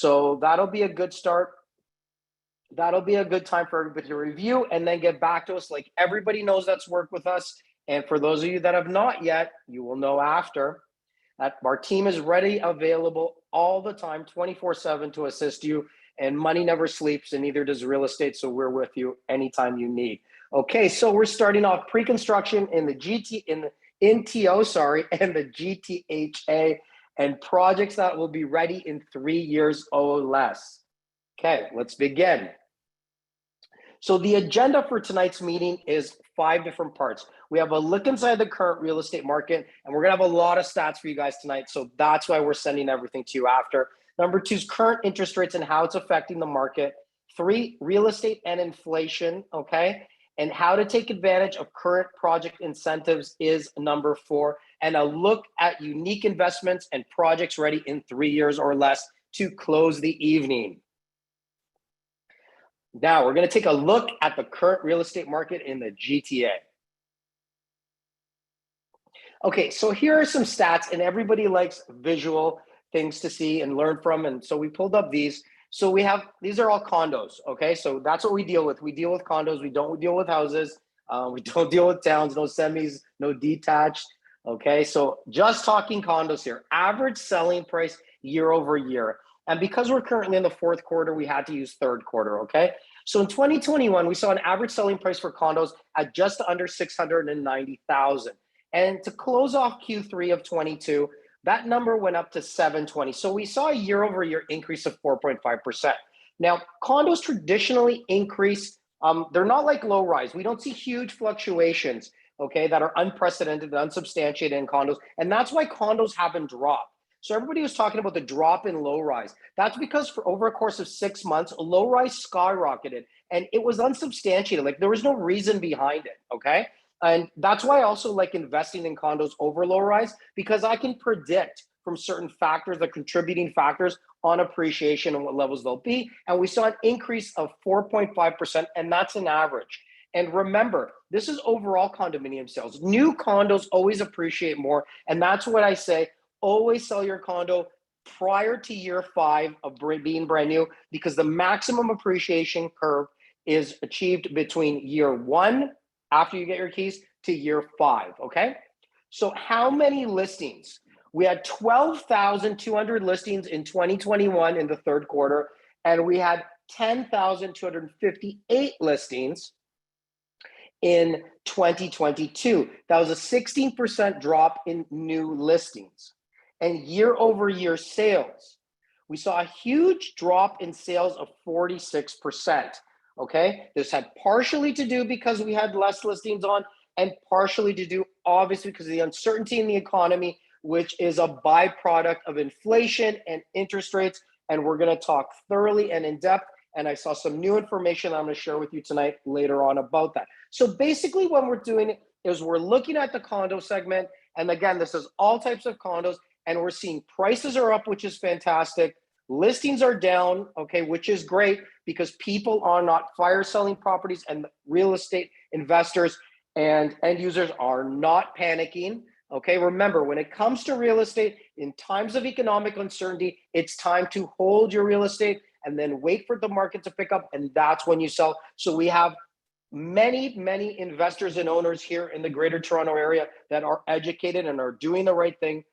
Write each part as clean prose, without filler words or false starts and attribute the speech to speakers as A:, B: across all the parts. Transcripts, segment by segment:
A: So that'll be a good start. That'll be a good time for everybody to review and then get back to us. Like everybody knows that's worked with us. And for those of you that have not yet, you will know after that our team is ready, available all the time, 24/7 to assist you. And money never sleeps, and neither does real estate. So we're with you anytime you need. Okay, so we're starting off pre-construction in the NTO, and the GTHA, and projects that will be ready in 3 years or less. Okay, let's begin. So the agenda for tonight's meeting is 5 different parts. We have a look inside the current real estate market, and we're gonna have a lot of stats for you guys tonight. So that's why we're sending everything to you after. Number 2 is current interest rates and how it's affecting the market. 3, real estate and inflation, okay? And how to take advantage of current project incentives is number 4. And a look at unique investments and projects ready in 3 years or less to close the evening. Now we're going to take a look at the current real estate market in the GTA. Okay, so here are some stats, and everybody likes visual things to see and learn from, and so we pulled up these. So we have, these are all condos, okay? So that's what we deal with. We deal with condos, we don't deal with houses, we don't deal with towns, no semis, no detached, okay? So just talking condos here. Average selling price year over year. And because we're currently in the 4th quarter, we had to use 3rd quarter, okay? So in 2021, we saw an average selling price for condos at just under $690,000. And to close off Q3 of 22, that number went up to 720. So we saw a year over year increase of 4.5%. Now, condos traditionally increase, they're not like low rise. We don't see huge fluctuations, okay, that are unprecedented, unsubstantiated in condos. And that's why condos haven't dropped. So everybody was talking about the drop in low rise. That's because for over a course of 6 months, low rise skyrocketed and it was unsubstantiated. Like there was no reason behind it, okay? And that's why I also like investing in condos over low rise, because I can predict from certain factors, the contributing factors on appreciation and what levels they'll be. And we saw an increase of 4.5%, and that's an average. And remember, this is overall condominium sales. New condos always appreciate more. And that's what I say. Always sell your condo prior to year 5 of being brand new, because the maximum appreciation curve is achieved between year 1, after you get your keys, to year 5, okay? So how many listings? We had 12,200 listings in 2021 in the 3rd quarter, and we had 10,258 listings in 2022. That was a 16% drop in new listings. And year over year sales, we saw a huge drop in sales of 46%, okay? This had partially to do because we had less listings on, and partially to do obviously because of the uncertainty in the economy, which is a byproduct of inflation and interest rates. And we're gonna talk thoroughly and in depth. And I saw some new information I'm gonna share with you tonight later on about that. So basically what we're doing is we're looking at the condo segment. And again, this is all types of condos. And we're seeing prices are up, which is fantastic. Listings are down, okay, which is great because people are not fire selling properties, and real estate investors and end users are not panicking, okay? Remember, when it comes to real estate, in times of economic uncertainty, it's time to hold your real estate and then wait for the market to pick up, and that's when you sell. So we have many, many investors and owners here in the Greater Toronto area that are educated and are doing the right thing.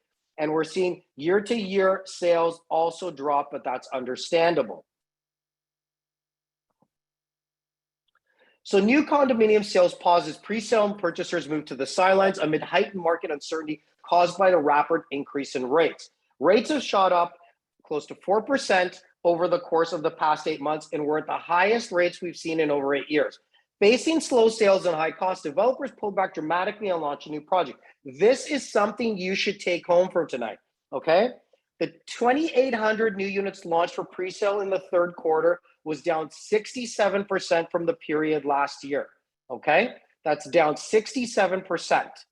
A: And we're seeing year to year sales also drop, but that's understandable. So new condominium sales pauses pre-sale and purchasers move to the sidelines amid heightened market uncertainty caused by the rapid increase in rates. Rates have shot up close to 4% over the course of the past 8 months, and we're at the highest rates we've seen in over 8 years. Facing slow sales and high costs, developers pulled back dramatically on launching new projects. This is something you should take home from tonight, okay? The 2,800 new units launched for pre-sale in the 3rd quarter was down 67% from the period last year, okay? That's down 67%.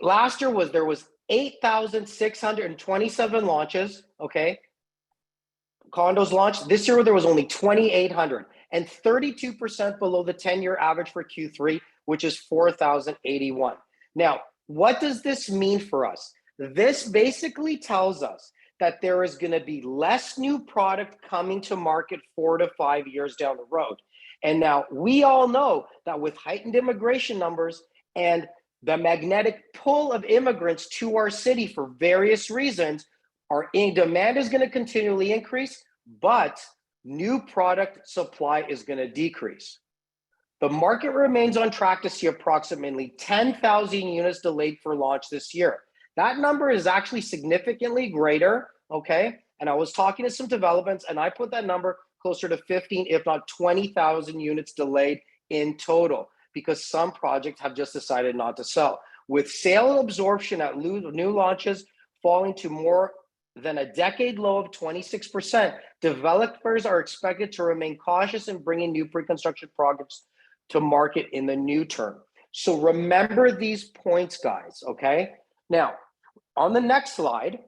A: Last year there was 8,627 launches, okay? Condos launched. This year, there was only 2,800 and 32% below the 10-year average for Q3, which is 4,081. Now, what does this mean for us? This basically tells us that there is going to be less new product coming to market 4 to 5 years down the road. And now we all know that with heightened immigration numbers and the magnetic pull of immigrants to our city for various reasons, our demand is going to continually increase, but new product supply is going to decrease. The market remains on track to see approximately 10,000 units delayed for launch this year. That number is actually significantly greater, okay? And I was talking to some developments and I put that number closer to 15, if not 20,000 units delayed in total because some projects have just decided not to sell. With sale absorption at new launches falling to more than a decade low of 26%, developers are expected to remain cautious in bringing new pre-construction projects to market in the new term. So remember these points, guys, okay? Now, on the next slide,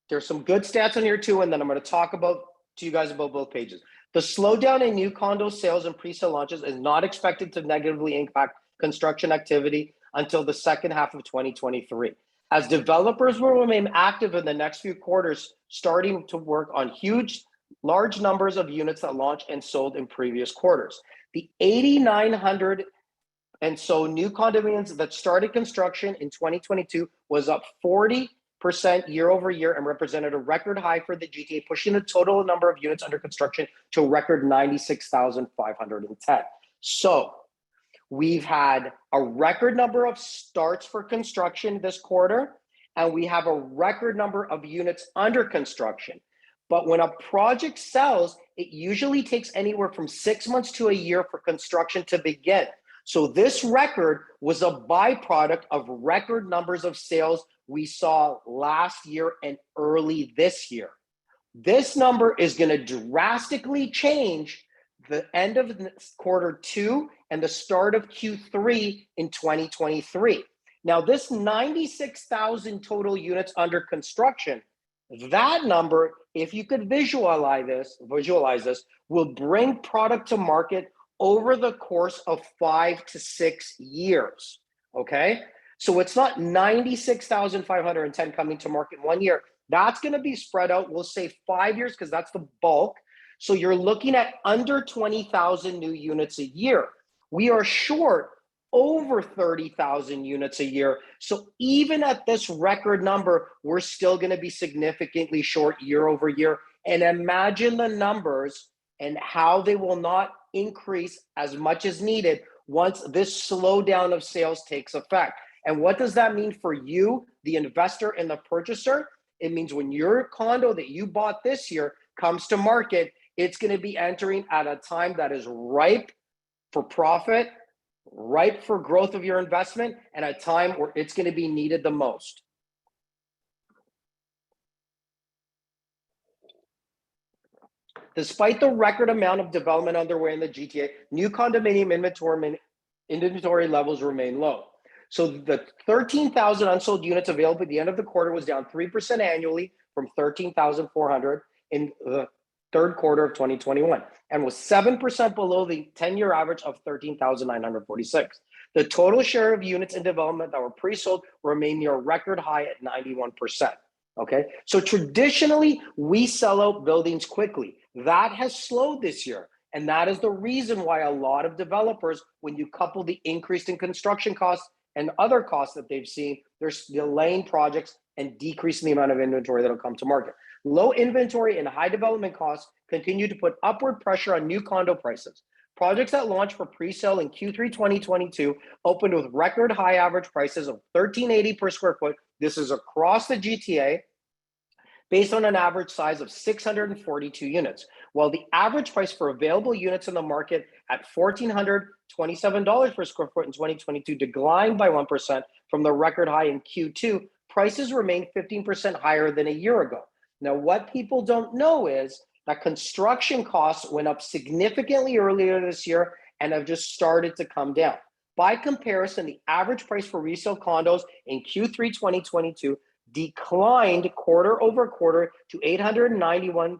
A: there's some good stats on here too, and then I'm going to talk to you guys about both pages. The slowdown in new condo sales and pre-sale launches is not expected to negatively impact construction activity until the second half of 2023, as developers will remain active in the next few quarters, starting to work on large numbers of units that launched and sold in previous quarters. The 8,900 and so new condominiums that started construction in 2022 was up 40% year over year and represented a record high for the GTA, pushing the total number of units under construction to a record 96,510. So we've had a record number of starts for construction this quarter, and we have a record number of units under construction. But when a project sells, it usually takes anywhere from 6 months to a year for construction to begin. So this record was a byproduct of record numbers of sales we saw last year and early this year. This number is going to drastically change the end of Q2 and the start of Q3 in 2023. Now, this 96,000 total units under construction, that number, if you could visualize this, will bring product to market over the course of 5 to 6 years, okay? So it's not 96,510 coming to market in 1 year. That's going to be spread out, we'll say 5 years, because that's the bulk. So you're looking at under 20,000 new units a year. We are short over 30,000 units a year. So even at this record number, we're still going to be significantly short year over year. And imagine the numbers and how they will not increase as much as needed once this slowdown of sales takes effect. And what does that mean for you, the investor and the purchaser? It means when your condo that you bought this year comes to market, it's going to be entering at a time that is ripe for profit, ripe for growth of your investment, and a time where it's going to be needed the most. Despite the record amount of development underway in the GTA, new condominium inventory levels remain low. So the 13,000 unsold units available at the end of the quarter was down 3% annually from 13,400 in the third quarter of 2021 and was 7% below the 10-year average of 13,946. The total share of units in development that were pre-sold remained near a record high at 91%. Okay, so traditionally we sell out buildings quickly. That has slowed this year. And that is the reason why a lot of developers, when you couple the increase in construction costs and other costs that they've seen, they're delaying projects and decreasing the amount of inventory that will come to market. Low inventory and high development costs continue to put upward pressure on new condo prices. Projects that launched for pre-sale in Q3 2022 opened with record high average prices of $1,380 per square foot. This is across the GTA, based on an average size of 642 units, while the average price for available units in the market at $1,427 per square foot in 2022 declined by 1% from the record high in Q2. Prices remain 15% higher than a year ago. Now, what people don't know is that construction costs went up significantly earlier this year and have just started to come down. By comparison, the average price for resale condos in Q3 2022 declined quarter over quarter to $891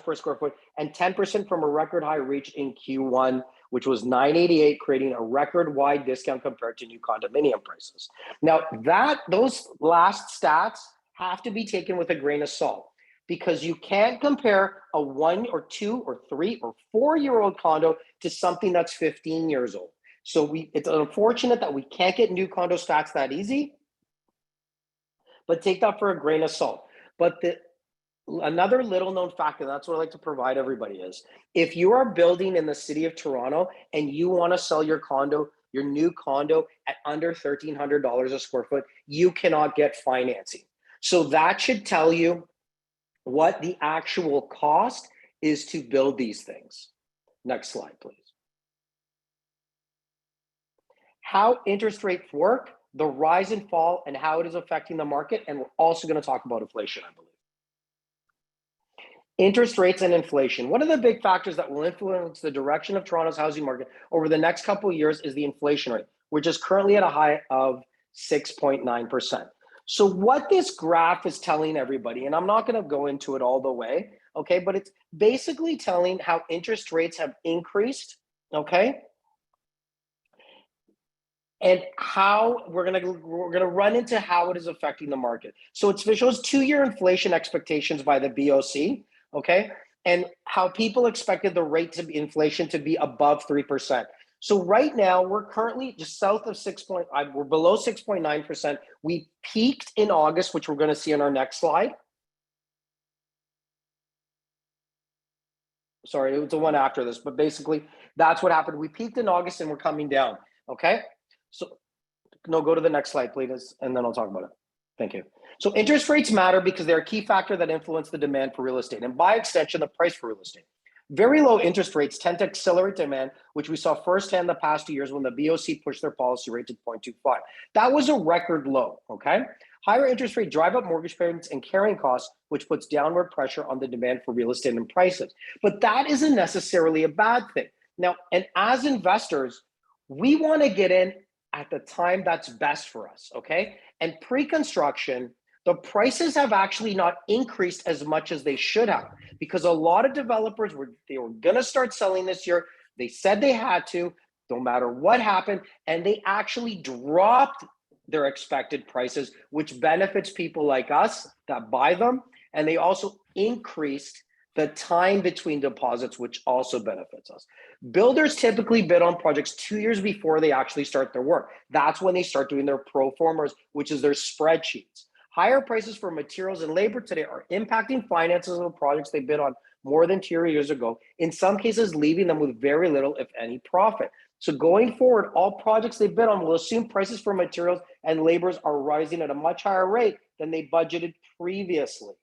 A: per square foot and 10% from a record high reached in Q1 which was 988, creating a record-wide discount compared to new condominium prices. Now, those last stats have to be taken with a grain of salt, because you can't compare a 1 or 2 or 3 or 4-year-old condo to something that's 15 years old. So it's unfortunate that we can't get new condo stats that easy, but take that for a grain of salt. But another little known fact, and that's what I like to provide everybody, is if you are building in the city of Toronto and you want to sell your new condo at under $1,300 a square foot, you cannot get financing. So that should tell you what the actual cost is to build these things. Next slide, please. How interest rates work, the rise and fall, and how it is affecting the market. And we're also going to talk about inflation, I believe. Interest rates and inflation. One of the big factors that will influence the direction of Toronto's housing market over the next couple of years is the inflation rate, which is currently at a high of 6.9%. So what this graph is telling everybody, and I'm not going to go into it all the way, okay, but it's basically telling how interest rates have increased, okay, and how we're gonna run into how it is affecting the market. So it shows 2-year inflation expectations by the BOC, okay, and how people expected the rate to be inflation to be above 3%. So right now we're currently just south of we're below 6.9%. We peaked in August, which we're going to see in our next slide. Sorry, it was the one after this, but basically that's what happened. We peaked in August and we're coming down. Okay, so no, go to the next slide, please, and then I'll talk about it. Thank you. So interest rates matter because they're a key factor that influence the demand for real estate, and by extension, the price for real estate. Very low interest rates tend to accelerate demand, which we saw firsthand the past 2 years when the BOC pushed their policy rate to 0.25. That was a record low, okay? Higher interest rates drive up mortgage payments and carrying costs, which puts downward pressure on the demand for real estate and prices. But that isn't necessarily a bad thing. Now, and as investors, we want to get in at the time that's best for us, okay? And pre-construction, the prices have actually not increased as much as they should have, because a lot of developers were going to start selling this year. They said they had to, no matter what happened, and they actually dropped their expected prices, which benefits people like us that buy them. And they also increased the time between deposits, which also benefits us. Builders typically bid on projects 2 years before they actually start their work. That's when they start doing their pro formas, which is their spreadsheets. Higher prices for materials and labor today are impacting finances of projects they bid on more than 2 years ago, in some cases leaving them with very little, if any, profit. So going forward, all projects they bid on will assume prices for materials and labors are rising at a much higher rate than they budgeted previously.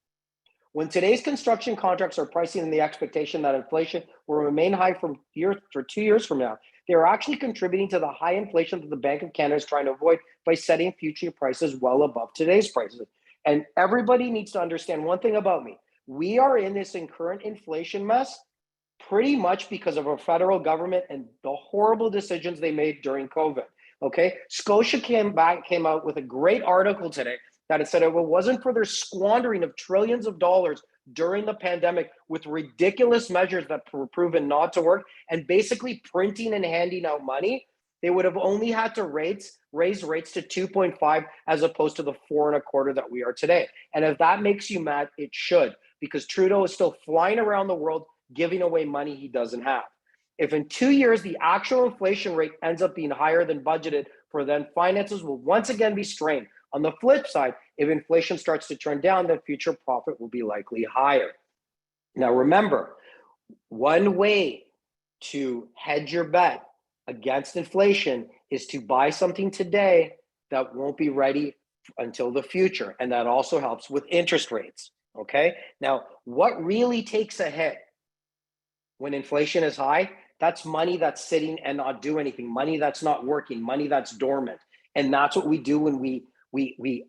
A: When today's construction contracts are pricing in the expectation that inflation will remain high for 2 years from now, they are actually contributing to the high inflation that the Bank of Canada is trying to avoid by setting future prices well above today's prices. And everybody needs to understand one thing about me. We are in this current inflation mess pretty much because of our federal government and the horrible decisions they made during COVID. Okay, Scotia came out with a great article today that it said if it wasn't for their squandering of trillions of dollars during the pandemic with ridiculous measures that were proven not to work and basically printing and handing out money, they would have only had to raise rates to 2.5 as opposed to the 4.25 that we are today. And if that makes you mad, it should, because Trudeau is still flying around the world giving away money he doesn't have. If in 2 years the actual inflation rate ends up being higher than budgeted for, then finances will once again be strained. On the flip side, if inflation starts to turn down, then future profit will be likely higher. Now remember, one way to hedge your bet against inflation is to buy something today that won't be ready until the future. And that also helps with interest rates, okay? Now, what really takes a hit when inflation is high? That's money that's sitting and not do anything, money that's not working, money that's dormant. And that's what we do when we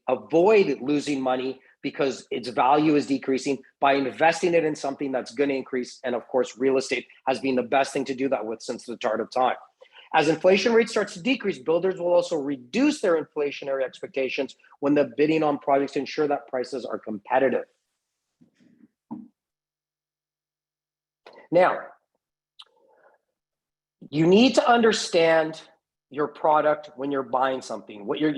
A: avoid losing money because its value is decreasing by investing it in something that's going to increase. And of course, real estate has been the best thing to do that with since the start of time. As inflation rate starts to decrease, builders will also reduce their inflationary expectations when they're bidding on projects to ensure that prices are competitive. Now, You need to understand your product when you're buying something. What your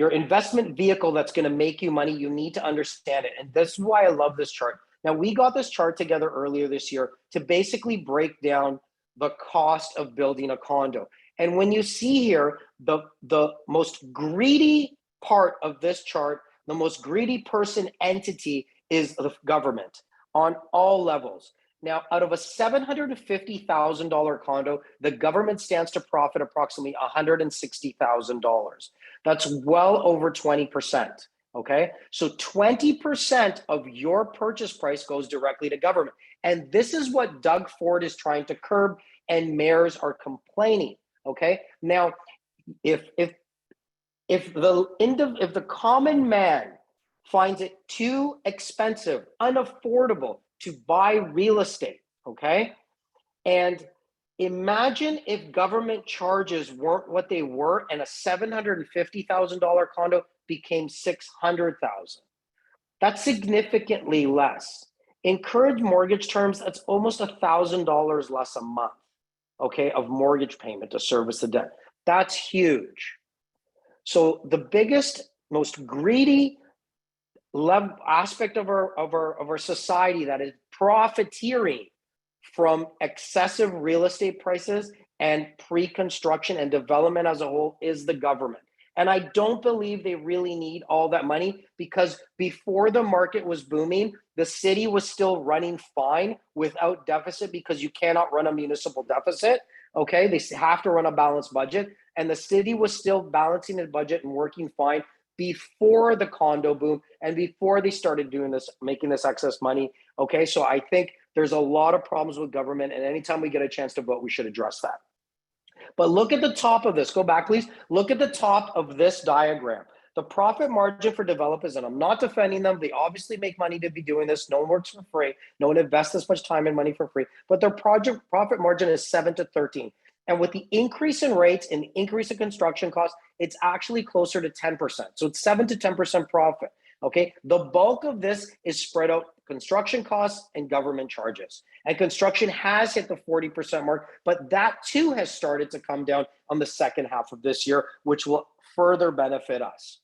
A: investment vehicle that's going to make you money. You need to understand it, and this is why I love this chart. Now, we got this chart together earlier this year to basically break down the cost of building a condo. And when you see here, the most greedy part of this chart, the most greedy person entity is the government on all levels. Now, out of a $750,000 condo, the government stands to profit approximately $160,000. That's well over 20%. Okay, so 20% of your purchase price goes directly to government. And this is what Doug Ford is trying to curb, and mayors are complaining. Okay, now if the common man finds it too expensive, unaffordable to buy real estate, okay? And imagine if government charges weren't what they were and a $750,000 condo became $600,000. That's significantly less. In current mortgage terms, that's almost $1,000 less a month, okay, of mortgage payment to service the debt. That's huge. So the biggest, most greedy aspect of our society that is profiteering from excessive real estate prices and pre-construction and development as a whole is the government. And I don't believe they really need all that money, because before the market was booming, the city was still running fine without deficit, because you cannot run a municipal deficit. Okay, they have to run a balanced budget, and the city was still balancing the budget and working fine before the condo boom and before they started doing this, making this excess money. Okay, so I think there's a lot of problems with government, and anytime we get a chance to vote, we should address that. But look at the top of this. Go back, please. Look at the top of this diagram. The profit margin for developers, and I'm not defending them. They obviously make money to be doing this. No one works for free. No one invests this much time and money for free. But their project profit margin is 7 to 13. And with the increase in rates and the increase in construction costs, it's actually closer to 10%. So it's 7 to 10% profit. Okay, the bulk of this is spread out construction costs and government charges. And construction has hit the 40% mark, but that too has started to come down on the second half of this year, which will further benefit us.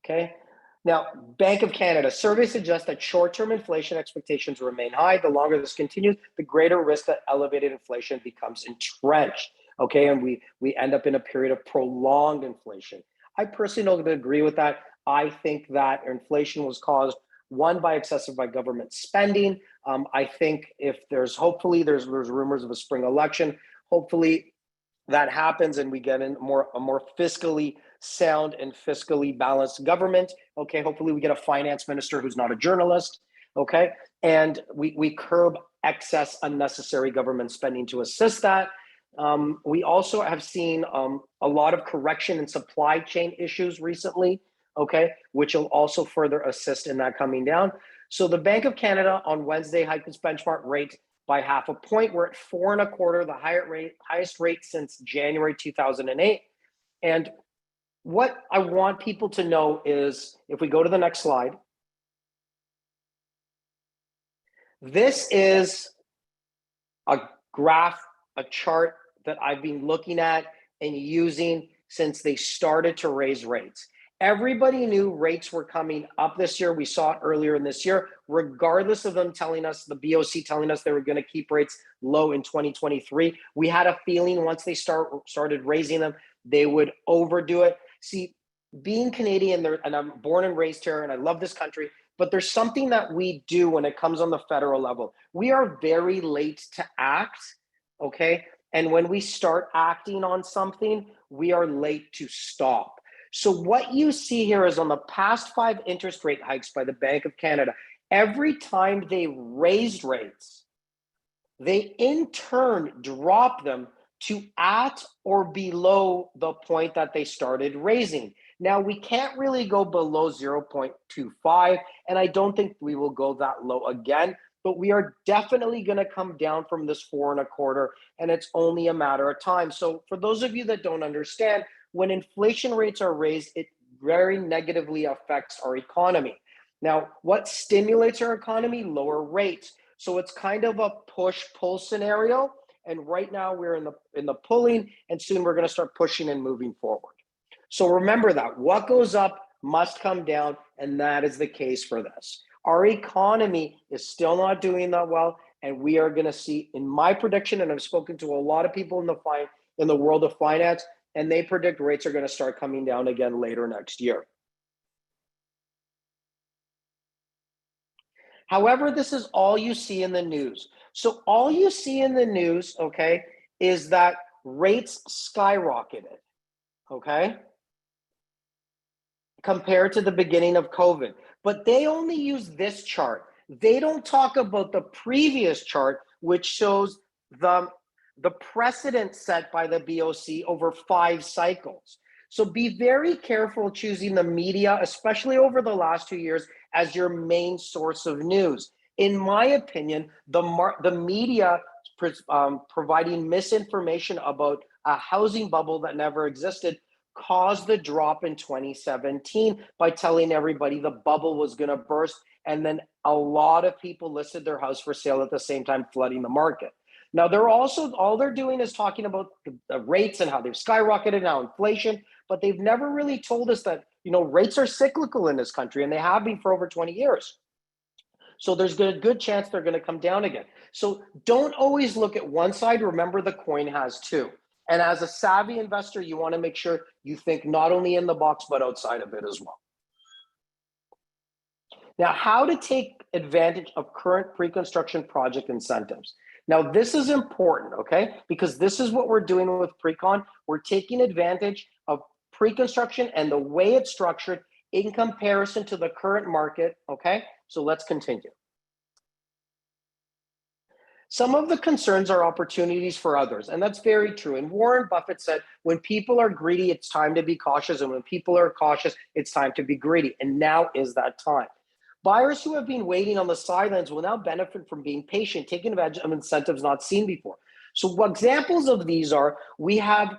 A: Okay. Now, Bank of Canada survey suggests that short-term inflation expectations remain high. The longer this continues, the greater risk that elevated inflation becomes entrenched. Okay, and we end up in a period of prolonged inflation. I personally don't agree with that. I think that inflation was caused, one, by excessive government spending. I think if there's rumors of a spring election. Hopefully that happens and we get a more fiscally sound and fiscally balanced government. Okay, hopefully we get a finance minister who's not a journalist. Okay, and we curb excess unnecessary government spending to assist that. We also have seen a lot of correction in supply chain issues recently, okay, which will also further assist in that coming down. So the Bank of Canada on Wednesday hiked its benchmark rate by 0.5 point. We're at 4.25, the highest rate since January 2008. And what I want people to know is, if we go to the next slide, this is a graph, a chart that I've been looking at and using since they started to raise rates. Everybody knew rates were coming up this year. We saw it earlier in this year, regardless of them telling us, the BOC telling us they were going to keep rates low in 2023. We had a feeling once they started raising them, they would overdo it. See, being Canadian, and I'm born and raised here, and I love this country, but there's something that we do when it comes on the federal level. We are very late to act, okay? And when we start acting on something, we are late to stop. So what you see here is on the past 5 interest rate hikes by the Bank of Canada, every time they raised rates, they in turn drop them to at or below the point that they started raising. Now, we can't really go below 0.25, and I don't think we will go that low again, but we are definitely going to come down from this 4.25, and it's only a matter of time. So for those of you that don't understand, when inflation rates are raised, it very negatively affects our economy. Now, what stimulates our economy? Lower rates. So it's kind of a push-pull scenario. And right now we're in the pulling, and soon we're going to start pushing and moving forward. So remember that what goes up must come down, and that is the case for this. Our economy is still not doing that well, and we are going to see, in my prediction, and I've spoken to a lot of people in the world of finance, and they predict rates are going to start coming down again later next year. However, this is all you see in the news. So all you see in the news, okay, is that rates skyrocketed, okay, compared to the beginning of COVID. But they only use this chart. They don't talk about the previous chart, which shows the precedent set by the BOC over 5 cycles. So be very careful choosing the media, especially over the last 2 years, as your main source of news. In my opinion, the media providing misinformation about a housing bubble that never existed caused the drop in 2017 by telling everybody the bubble was going to burst. And then a lot of people listed their house for sale at the same time, flooding the market. Now, all they're doing is talking about the rates and how they've skyrocketed, now inflation, but they've never really told us that, rates are cyclical in this country, and they have been for over 20 years. So there's a good chance they're going to come down again. So don't always look at one side. Remember, the coin has two. And as a savvy investor, you want to make sure you think not only in the box, but outside of it as well. Now, how to take advantage of current pre-construction project incentives. Now, this is important, okay? Because this is what we're doing with Precon. We're taking advantage of pre-construction and the way it's structured in comparison to the current market, okay? So let's continue. Some of the concerns are opportunities for others, and that's very true. And Warren Buffett said, when people are greedy, it's time to be cautious. And when people are cautious, it's time to be greedy. And now is that time. Buyers who have been waiting on the sidelines will now benefit from being patient, taking advantage of incentives not seen before. So examples of these are, we have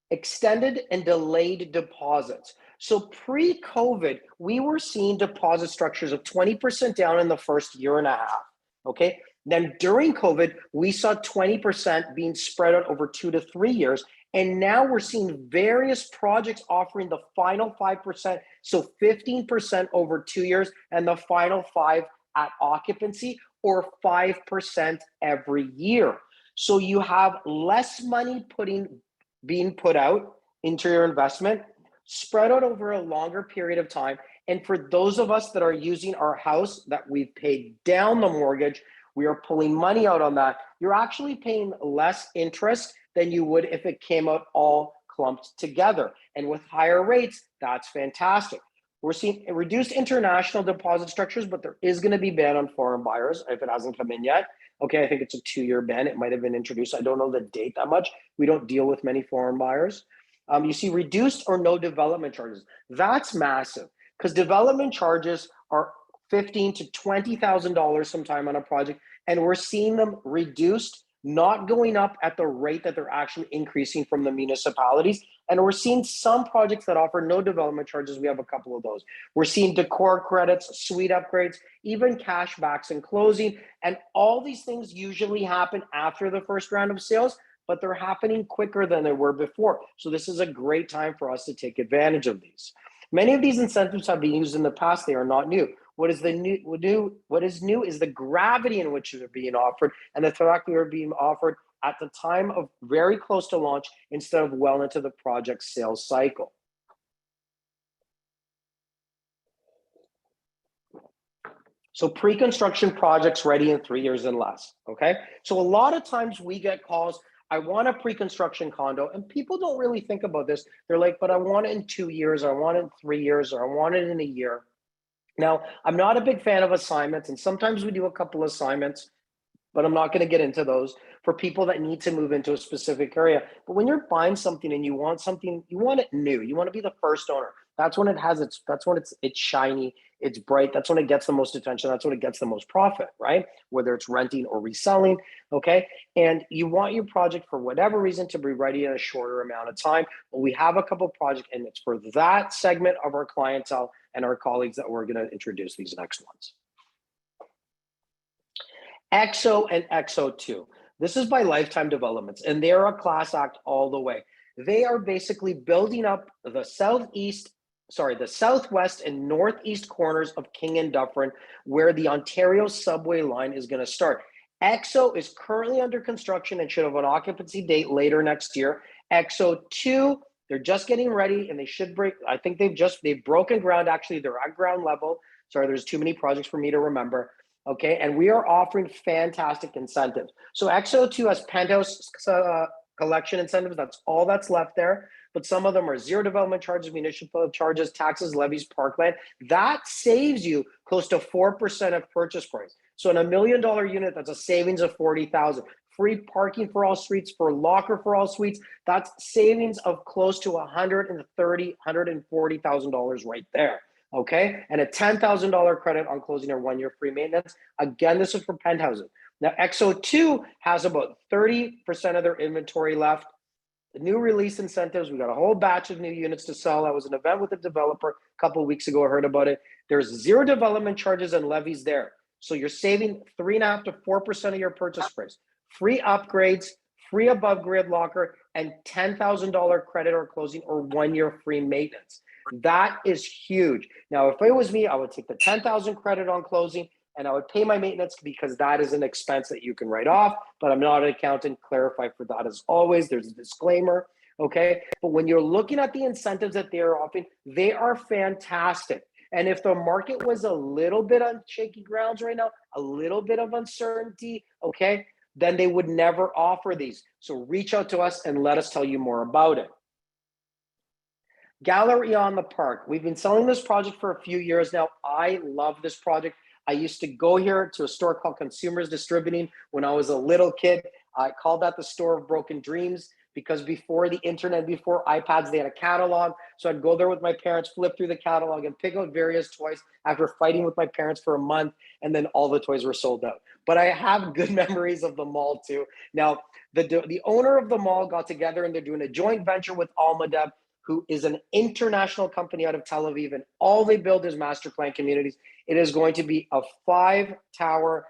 A: extended and delayed deposits. So pre-COVID, we were seeing deposit structures of 20% down in the first year and a half, okay? Then during COVID, we saw 20% being spread out over 2 to 3 years. And now we're seeing various projects offering the final 5%, so 15% over 2 years, and the final 5% at occupancy, or 5% every year. So you have less money being put out into your investment, spread out over a longer period of time. And for those of us that are using our house, that we've paid down the mortgage, we are pulling money out on that, you're actually paying less interest than you would if it came out all clumped together. And with higher rates, that's fantastic. We're seeing reduced international deposit structures, but there is going to be ban on foreign buyers if it hasn't come in yet. Okay, I think it's a 2-year ban. It might have been introduced. I don't know the date that much. We don't deal with many foreign buyers. You see reduced or no development charges. That's massive, because development charges are $15,000 to $20,000 sometime on a project, and we're seeing them reduced, not going up at the rate that they're actually increasing from the municipalities. And we're seeing some projects that offer no development charges. We have a couple of those. We're seeing decor credits, suite upgrades, even cash backs in closing. And all these things usually happen after the first round of sales, but they're happening quicker than they were before. So this is a great time for us to take advantage of these. Many of these incentives have been used in the past. They are not new. What is new is the gravity in which they're being offered, and the fact they are being offered at the time of very close to launch instead of well into the project sales cycle. So pre-construction projects ready in 3 years and less, okay? So a lot of times we get calls, I want a pre-construction condo, and people don't really think about this. They're like, but I want it in 2 years, or I want it in 3 years, or I want it in a year. Now, I'm not a big fan of assignments, and sometimes we do a couple assignments, but I'm not going to get into those for people that need to move into a specific area. But when you're buying something and you want something, you want it new. You want to be the first owner. That's when it's shiny, it's bright. That's when it gets the most attention. That's when it gets the most profit, right? Whether it's renting or reselling, okay? And you want your project, for whatever reason, to be ready in a shorter amount of time. But we have a couple projects, and it's for that segment of our clientele and our colleagues that we're going to introduce these next ones. XO and XO2. This is by Lifetime Developments, and they're a class act all the way. They are basically building up the southwest and northeast corners of King and Dufferin, where the Ontario subway line is going to start. XO is currently under construction and should have an occupancy date later next year. XO2, they're just getting ready, and they should break. I think they've broken ground. Actually, they're at ground level. Sorry, there's too many projects for me to remember. Okay, and we are offering fantastic incentives. So XO2 has penthouse collection incentives. That's all that's left there. But some of them are zero development charges, municipal charges, taxes, levies, parkland. That saves you close to 4% of purchase price. So in $1 million unit, that's a savings of $40,000. Free parking for all suites, for locker for all suites. That's savings of close to $130,000, $140,000 right there. Okay, and a $10,000 credit on closing or 1 year free maintenance. Again, this is for penthouses. Now, XO2 has about 30% of their inventory left. The new release incentives, we got a whole batch of new units to sell. I was at an event with a developer a couple of weeks ago. I heard about it. There's zero development charges and levies there. So you're saving 3.5% to 4% of your purchase price. Free upgrades, free above grade locker, and $10,000 credit or closing or 1 year free maintenance. That is huge. Now, if it was me, I would take the $10,000 credit on closing and I would pay my maintenance because that is an expense that you can write off, but I'm not an accountant. Clarify for that as always. There's a disclaimer, okay? But when you're looking at the incentives that they're offering, they are fantastic. And if the market was a little bit on shaky grounds right now, a little bit of uncertainty, okay, then they would never offer these. So reach out to us and let us tell you more about it. Gallery on the Park. We've been selling this project for a few years now. I love this project. I used to go here to a store called Consumers Distributing when I was a little kid. I called that the store of broken dreams because before the internet, before iPads, they had a catalog. So I'd go there with my parents, flip through the catalog and pick out various toys after fighting with my parents for a month. And then all the toys were sold out. But I have good memories of the mall too. Now, the owner of the mall got together and they're doing a joint venture with Almadeb, who is an international company out of Tel Aviv, and all they build is master plan communities. It is going to be a 5-tower,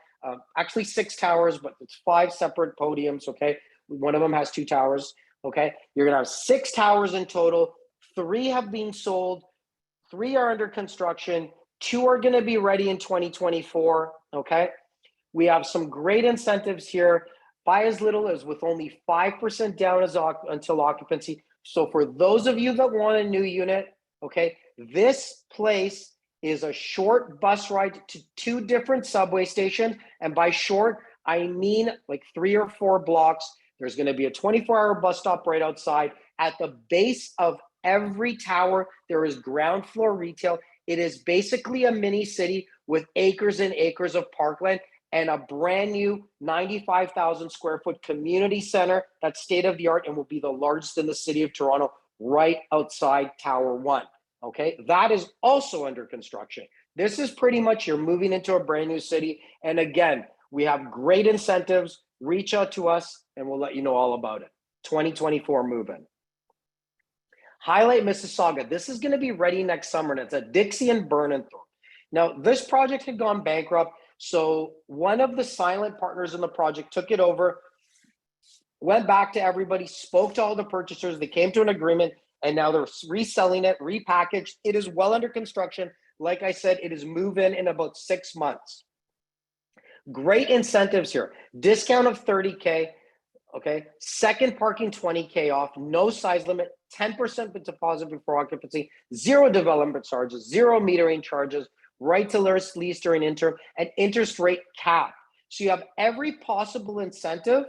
A: actually 6 towers, but it's 5 separate podiums, okay? One of them has 2 towers, okay? You're gonna have 6 towers in total. 3 have been sold, 3 are under construction, 2 are gonna be ready in 2024, okay? We have some great incentives here. Buy as little as with only 5% down until occupancy. So for those of you that want a new unit, okay, this place is a short bus ride to 2 different subway stations. And by short, I mean like 3 or 4 blocks. There's gonna be a 24-hour bus stop right outside. At the base of every tower, there is ground floor retail. It is basically a mini city with acres and acres of parkland and a brand new 95,000 square foot community center that's state of the art and will be the largest in the city of Toronto right outside Tower 1, okay? That is also under construction. This is pretty much you're moving into a brand new city. And again, we have great incentives. Reach out to us and we'll let you know all about it. 2024 move-in. Highlight Mississauga. This is gonna be ready next summer and it's at Dixie and Burnenthorpe. Now, this project had gone bankrupt. So one of the silent partners in the project took it over, went back to everybody, spoke to all the purchasers, they came to an agreement, and now they're reselling it, repackaged. It is well under construction. Like I said, it is move in about 6 months. Great incentives here. Discount of $30K, okay? Second parking $20K off, no size limit, 10% deposit before occupancy, 0 development charges, 0 metering charges, right to lease during interim, and interest rate cap. So you have every possible incentive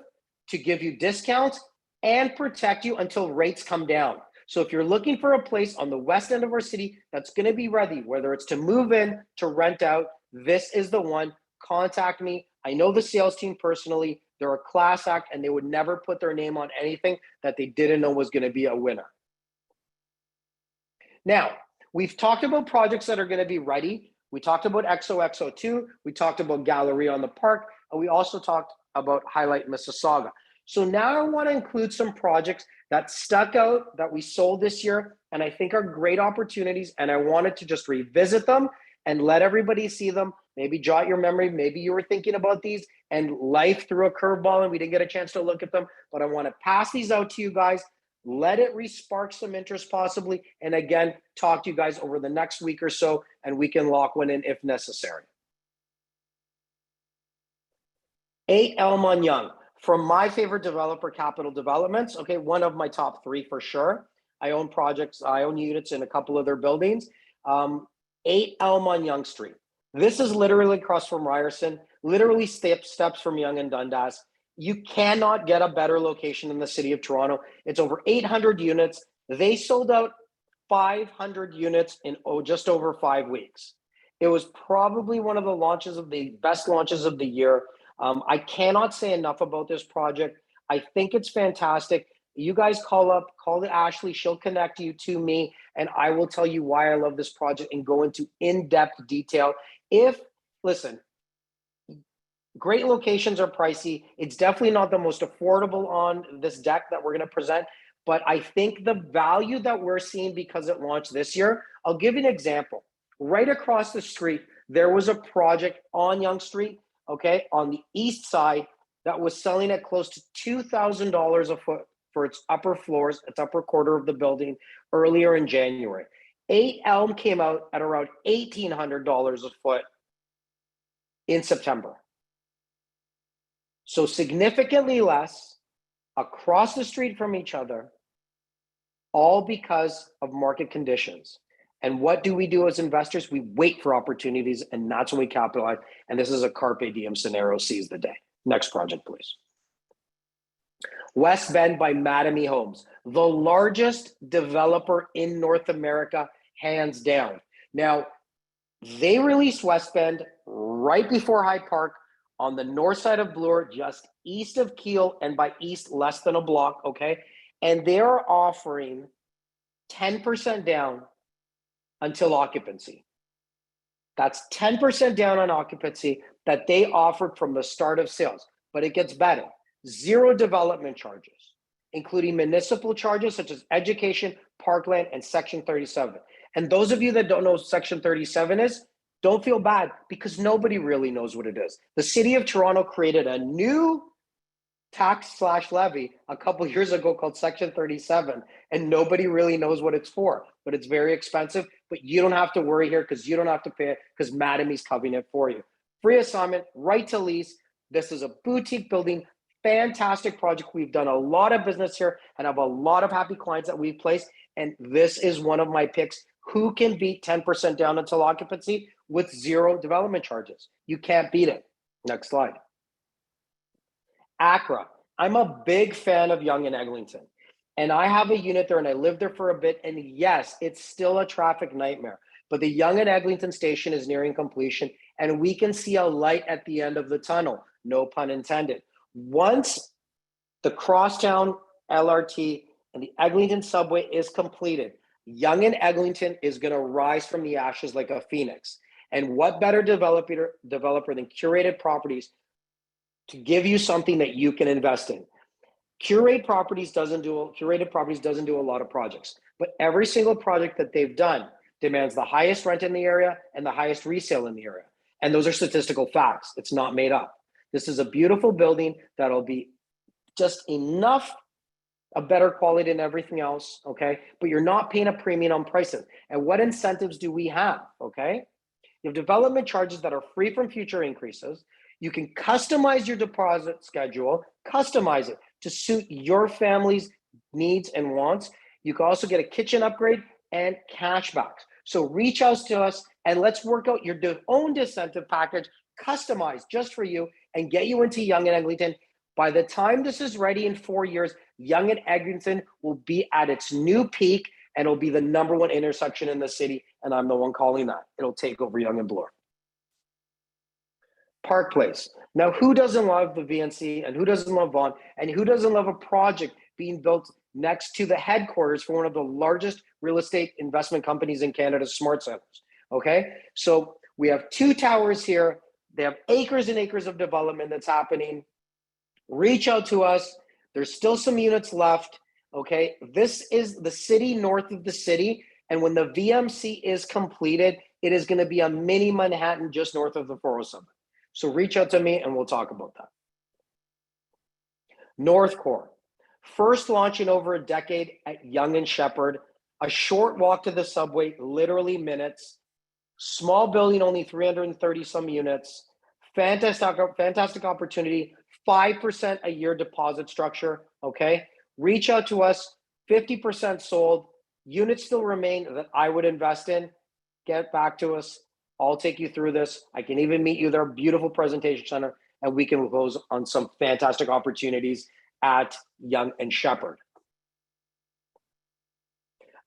A: to give you discounts and protect you until rates come down. So if you're looking for a place on the west end of our city that's gonna be ready, whether it's to move in, to rent out, this is the one. Contact me. I know the sales team personally. They're a class act and they would never put their name on anything that they didn't know was gonna be a winner. Now, we've talked about projects that are gonna be ready. We talked about XOXO2, we talked about Gallery on the Park, and we also talked about Highlight Mississauga. So now I want to include some projects that stuck out that we sold this year and I think are great opportunities, and I wanted to just revisit them and let everybody see them. Maybe jot your memory. Maybe you were thinking about these and life threw a curveball and we didn't get a chance to look at them, but I want to pass these out to you guys. Let it re-spark some interest possibly. And again, talk to you guys over the next week or so, and we can lock one in if necessary. 8 Elm on Yonge, from my favorite developer, Capital Developments. Okay, one of my top 3 for sure. I own projects, I own units in a couple of their buildings. 8 Elm on Yonge Street. This is literally across from Ryerson, literally steps from Yonge and Dundas. You cannot get a better location in the city of Toronto. It's over 800 units. They sold out 500 units in just over 5 weeks. It was probably one of the best launches of the year. I cannot say enough about this project. I think it's fantastic. You guys call Ashley, she'll connect you to me, and I will tell you why I love this project and go into in-depth detail. Listen, great locations are pricey. It's definitely not the most affordable on this deck that we're going to present, but I think the value that we're seeing because it launched this year, I'll give you an example. Right across the street, there was a project on Yonge Street, okay, on the east side that was selling at close to $2,000 a foot for its upper floors, its upper quarter of the building earlier in January. 8 Elm came out at around $1,800 a foot in September. So significantly less across the street from each other, all because of market conditions. And what do we do as investors? We wait for opportunities, and that's when we capitalize. And this is a carpe diem scenario, seize the day. Next project, please. West Bend by Mattamy Homes, the largest developer in North America, hands down. Now, they released West Bend right before Hyde Park on the north side of Bloor, just east of Keele, and by east, less than a block, okay? And they're offering 10% down until occupancy. That's 10% down on occupancy that they offered from the start of sales. But it gets better. 0 development charges, including municipal charges such as education, parkland, and Section 37. And those of you that don't know what Section 37 is, don't feel bad because nobody really knows what it is. The city of Toronto created a new tax/levy a couple years ago called Section 37, and nobody really knows what it's for, but it's very expensive. But you don't have to worry here because you don't have to pay it because Mattamy's covering it for you. Free assignment, right to lease. This is a boutique building, fantastic project. We've done a lot of business here and have a lot of happy clients that we've placed. And this is one of my picks. Who can beat 10% down until occupancy with 0 development charges? You can't beat it. Next slide. Accra. I'm a big fan of Yonge and Eglinton, and I have a unit there and I lived there for a bit. And yes, it's still a traffic nightmare, but the Yonge and Eglinton station is nearing completion and we can see a light at the end of the tunnel. No pun intended. Once the Crosstown LRT and the Eglinton subway is completed, Yonge and Eglinton is going to rise from the ashes like a phoenix. And what better developer than Curated Properties to give you something that you can invest in? Curated Properties doesn't do a lot of projects, but every single project that they've done demands the highest rent in the area and the highest resale in the area. And those are statistical facts. It's not made up. This is a beautiful building that'll be just enough a better quality than everything else, okay? But you're not paying a premium on prices. And what incentives do we have, okay? You have development charges that are free from future increases. You can customize your deposit schedule, customize it to suit your family's needs and wants. You can also get a kitchen upgrade and cashbacks. So reach out to us and let's work out your own incentive package, customized just for you, and get you into Yonge and Eglinton. By the time this is ready in 4 years, Yonge and Eglinton will be at its new peak and it'll be the #1 intersection in the city. And I'm the one calling that. It'll take over Yonge and Bloor. Park Place. Now, who doesn't love the VNC and who doesn't love Vaughan and who doesn't love a project being built next to the headquarters for one of the largest real estate investment companies in Canada, Smart Centers, okay? So we have 2 towers here. They have acres and acres of development that's happening. Reach out to us. There's still some units left, okay? This is the city north of the city. And when the VMC is completed, It is going to be a mini Manhattan just north of the 407. So reach out to me and we'll talk about that. North Core, first launch in over a decade at Yonge and Sheppard, a short walk to the subway, literally minutes, small building, only 330 some units, fantastic opportunity, 5% a year deposit structure, okay? Reach out to us, 50% sold, units still remain that I would invest in. Get back to us. I'll take you through this. I can even meet you there, beautiful presentation center, and we can close on some fantastic opportunities at Yonge and Sheppard.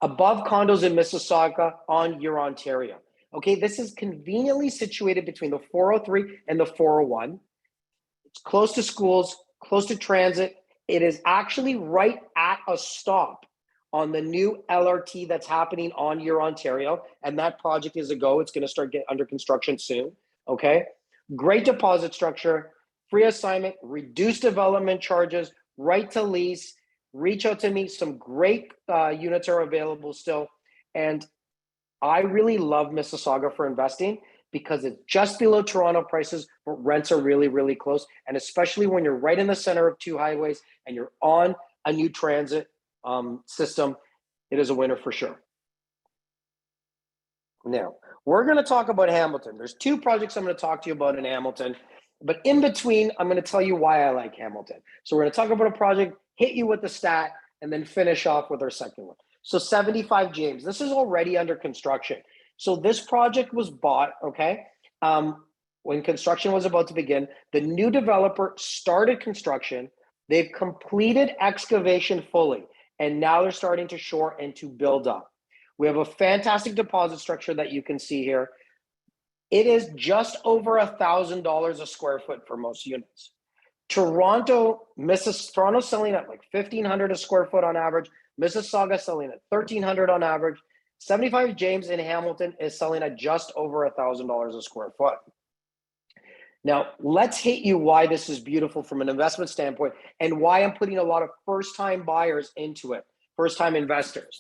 A: Above condos in Mississauga on your Ontario. Okay, this is conveniently situated between the 403 and the 401. It's close to schools, close to transit. It is actually right at a stop on the new LRT that's happening on your Ontario, and that project is a go. It's going to start getting under construction soon. Okay, great deposit structure, free assignment, reduced development charges, right to lease. Reach out to me. Some great units are available still, and I really love Mississauga for investing because it's just below Toronto prices, but rents are really, really close. And especially when you're right in the center of two highways and you're on a new transit system, it is a winner for sure. Now, we're going to talk about Hamilton. There's two projects I'm going to talk to you about in Hamilton, but in between, I'm going to tell you why I like Hamilton. So we're going to talk about a project, hit you with the stat, and then finish off with our second one. So 75 James, this is already under construction. So this project was bought, okay, when construction was about to begin. The new developer started construction. They've completed excavation fully, and now they're starting to shore and to build up. We have a fantastic deposit structure that you can see here. It is just over $1,000 a square foot for most units. Toronto selling at like $1,500 a square foot on average. Mississauga selling at $1,300 on average. 75 James in Hamilton is selling at just over $1,000 a square foot. Now, let's hit you why this is beautiful from an investment standpoint and why I'm putting a lot of first-time buyers into it, first-time investors.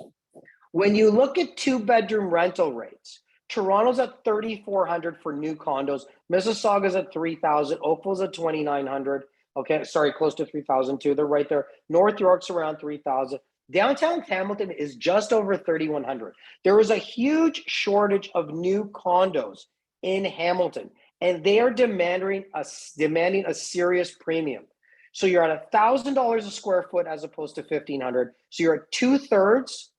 A: When you look at two-bedroom rental rates, Toronto's at $3,400 for new condos. Mississauga's at $3,000. Oakville's at $2,900. Okay, sorry, close to $3,000 too. They're right there. North York's around $3,000. Downtown Hamilton is just over $3,100. There is a huge shortage of new condos in Hamilton, and they are demanding a serious premium. So you're at $1,000 a square foot as opposed to $1,500. So you're at 2/3,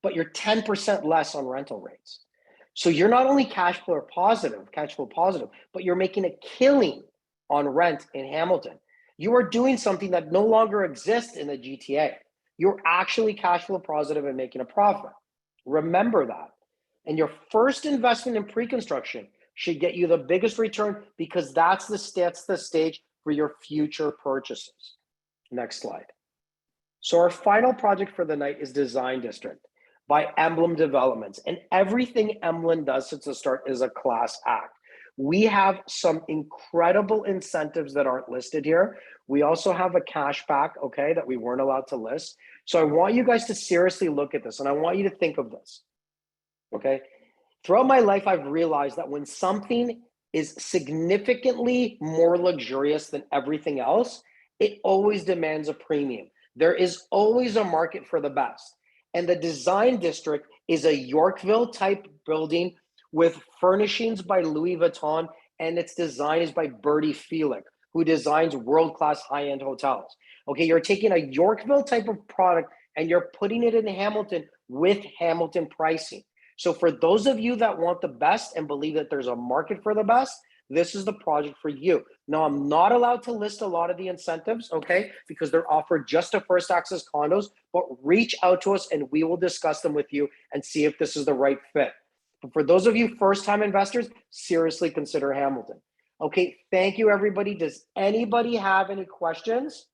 A: but you're 10% less on rental rates. So you're not only cash flow positive, but you're making a killing on rent in Hamilton. You are doing something that no longer exists in the GTA. You're actually cash flow positive and making a profit. Remember that. And your first investment in pre-construction should get you the biggest return because that's the stage for your future purchases. Next slide. So our final project for the night is Design District by Emblem Developments. And everything Emblem does since the start is a class act. We have some incredible incentives that aren't listed here. We also have a cashback, okay, that we weren't allowed to list. So I want you guys to seriously look at this, and I want you to think of this, okay? Throughout my life, I've realized that when something is significantly more luxurious than everything else, it always demands a premium. There is always a market for the best. And the Design District is a Yorkville type building with furnishings by Louis Vuitton, and its design is by Bertie Felix, who designs world-class high-end hotels. Okay, you're taking a Yorkville type of product and you're putting it in Hamilton with Hamilton pricing. So for those of you that want the best and believe that there's a market for the best, this is the project for you. Now, I'm not allowed to list a lot of the incentives, okay, because they're offered just to first access condos, but reach out to us and we will discuss them with you and see if this is the right fit. But for those of you first-time investors, seriously consider Hamilton. Okay, thank you, everybody. Does anybody have any questions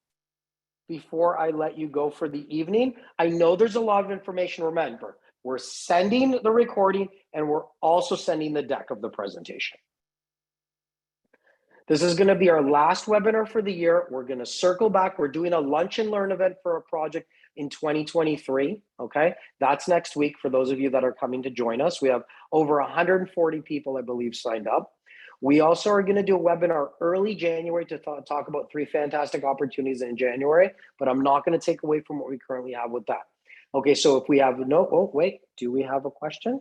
A: before I let you go for the evening? I know there's a lot of information. Remember, we're sending the recording and we're also sending the deck of the presentation. This is going to be our last webinar for the year. We're going to circle back. We're doing a lunch and learn event for a project in 2023. Okay, that's next week for those of you that are coming to join us. We have over 140 people, I believe, signed up. We also are going to do a webinar early January to talk about 3 fantastic opportunities in January, but I'm not going to take away from what we currently have with that. Okay, so if we have oh, wait, do we have a question?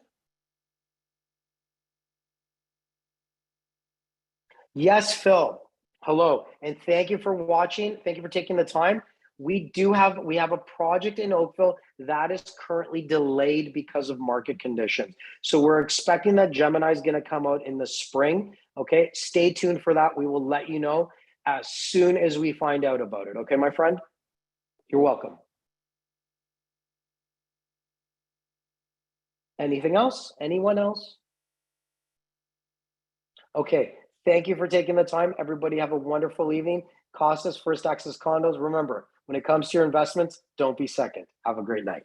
A: Yes, Phil. Hello, and thank you for watching. Thank you for taking the time. We have a project in Oakville that is currently delayed because of market conditions. So we're expecting that Gemini is going to come out in the spring. Okay, stay tuned for that. We will let you know as soon as we find out about it. Okay, my friend? You're welcome. Anything else? Anyone else? Okay, thank you for taking the time. Everybody have a wonderful evening. Costas, First Access Condos. Remember, when it comes to your investments, don't be second. Have a great night.